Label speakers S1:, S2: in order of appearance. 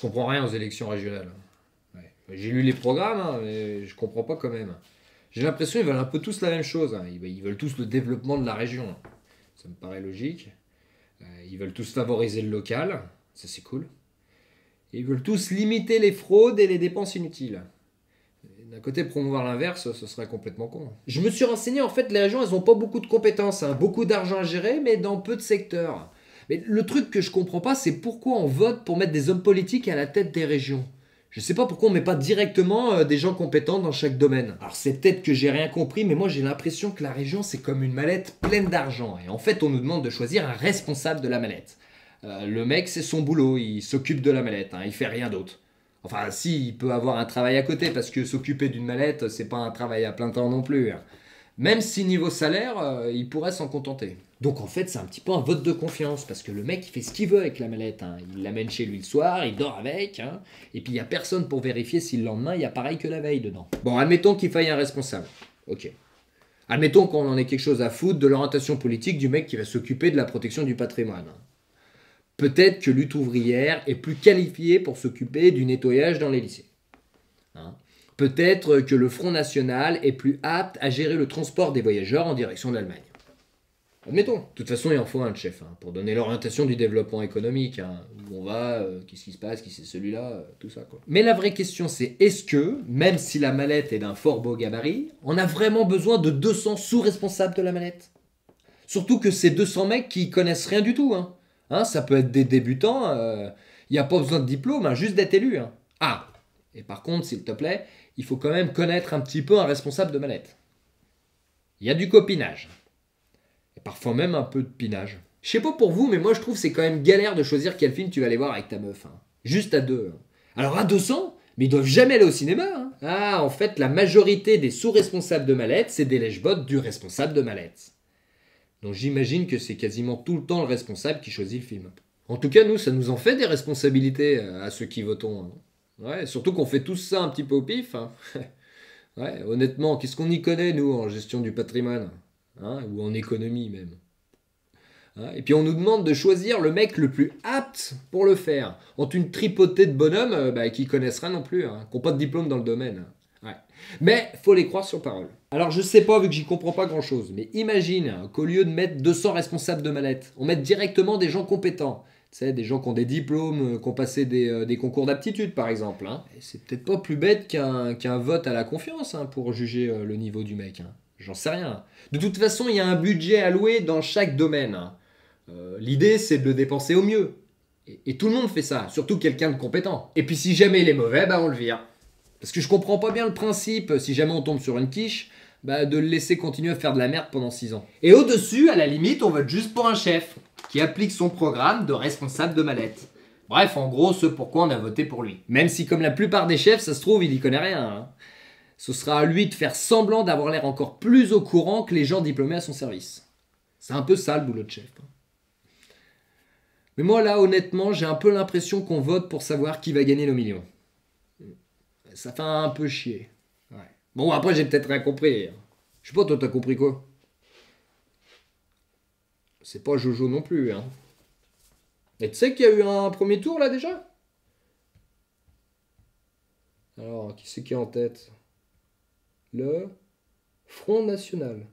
S1: comprends rien aux élections régionales. Ouais. J'ai lu les programmes, hein, mais je comprends pas quand même. J'ai l'impression qu'ils veulent un peu tous la même chose, hein. Ils veulent tous le développement de la région. Ça me paraît logique. Ils veulent tous favoriser le local. Ça, c'est cool. Et ils veulent tous limiter les fraudes et les dépenses inutiles. D'un côté, promouvoir l'inverse, ce serait complètement con. Je me suis renseigné, en fait, les régions, elles n'ont pas beaucoup de compétences, hein, beaucoup d'argent à gérer, mais dans peu de secteurs. Mais le truc que je comprends pas, c'est pourquoi on vote pour mettre des hommes politiques à la tête des régions. Je sais pas pourquoi on met pas directement des gens compétents dans chaque domaine. Alors c'est peut-être que j'ai rien compris, mais moi j'ai l'impression que la région c'est comme une mallette pleine d'argent. Et en fait on nous demande de choisir un responsable de la mallette. Le mec c'est son boulot, il s'occupe de la mallette, hein, il fait rien d'autre. Enfin, si, il peut avoir un travail à côté, parce que s'occuper d'une mallette, c'est pas un travail à plein temps non plus, hein. Même si niveau salaire, il pourrait s'en contenter. Donc en fait, c'est un petit peu un vote de confiance, parce que le mec, il fait ce qu'il veut avec la mallette, hein. Il l'amène chez lui le soir, il dort avec, hein. Et puis il n'y a personne pour vérifier si le lendemain, il y a pareil que la veille dedans. Bon, admettons qu'il faille un responsable. Ok. Admettons qu'on en ait quelque chose à foutre de l'orientation politique du mec qui va s'occuper de la protection du patrimoine. Peut-être que lutte ouvrière est plus qualifiée pour s'occuper du nettoyage dans les lycées. Hein. Peut-être que le Front National est plus apte à gérer le transport des voyageurs en direction de l'Allemagne. Admettons. De toute façon, il en faut un de chef, hein, pour donner l'orientation du développement économique. Hein. Où on va, qu'est-ce qui se passe, qui c'est celui-là, tout ça, quoi. Mais la vraie question, c'est est-ce que, même si la mallette est d'un fort beau gabarit, on a vraiment besoin de 200 sous-responsables de la mallette? Surtout que c'est 200 mecs qui connaissent rien du tout, hein. Hein, ça peut être des débutants, il n'y a pas besoin de diplôme, hein, juste d'être élu. Hein. Ah, et par contre, s'il te plaît, il faut quand même connaître un petit peu un responsable de mallette. Il y a du copinage. Et parfois même un peu de pinage. Je sais pas pour vous, mais moi je trouve que c'est quand même galère de choisir quel film tu vas aller voir avec ta meuf. Hein. Juste à deux. Hein. Alors à 200, mais ils doivent jamais aller au cinéma. Hein. Ah, en fait, la majorité des sous-responsables de mallette, c'est des lèche-bottes du responsable de mallette. Donc j'imagine que c'est quasiment tout le temps le responsable qui choisit le film. En tout cas, nous, ça nous en fait des responsabilités à ceux qui votons. Hein. Ouais, surtout qu'on fait tous ça un petit peu au pif. Hein. Ouais, honnêtement, qu'est-ce qu'on y connaît, nous, en gestion du patrimoine, hein, ou en économie même. Hein, et puis on nous demande de choisir le mec le plus apte pour le faire. Entre une tripotée de bonhommes qui connaissent rien non plus, hein, qui n'ont pas de diplôme dans le domaine. Ouais. Mais faut les croire sur parole. Alors je sais pas, vu que j'y comprends pas grand chose, mais imagine qu'au lieu de mettre 200 responsables de mallette, on mette directement des gens compétents. Tu sais, des gens qui ont des diplômes, qui ont passé des concours d'aptitude par exemple. Hein. Et c'est peut-être pas plus bête qu'un vote à la confiance hein, pour juger le niveau du mec. Hein. J'en sais rien. De toute façon, il y a un budget alloué dans chaque domaine. Hein. L'idée, c'est de le dépenser au mieux. Et tout le monde fait ça, surtout quelqu'un de compétent. Et puis si jamais il est mauvais, on le vire. Parce que je comprends pas bien le principe, si jamais on tombe sur une quiche, de le laisser continuer à faire de la merde pendant 6 ans. Et au-dessus, à la limite, on vote juste pour un chef, qui applique son programme de responsable de mallette. Bref, en gros, ce pourquoi on a voté pour lui. Même si, comme la plupart des chefs, ça se trouve, il y connaît rien. Hein. Ce sera à lui de faire semblant d'avoir l'air encore plus au courant que les gens diplômés à son service. C'est un peu ça le boulot de chef. Hein. Mais moi, là, honnêtement, j'ai un peu l'impression qu'on vote pour savoir qui va gagner nos millions. Ça fait un peu chier. Ouais. Bon, après, j'ai peut-être rien compris. Je sais pas, toi, t'as compris quoi? C'est pas Jojo non plus, hein. Et tu sais qu'il y a eu un premier tour, là, déjà? Alors, qui c'est qui est en tête? Le Front National.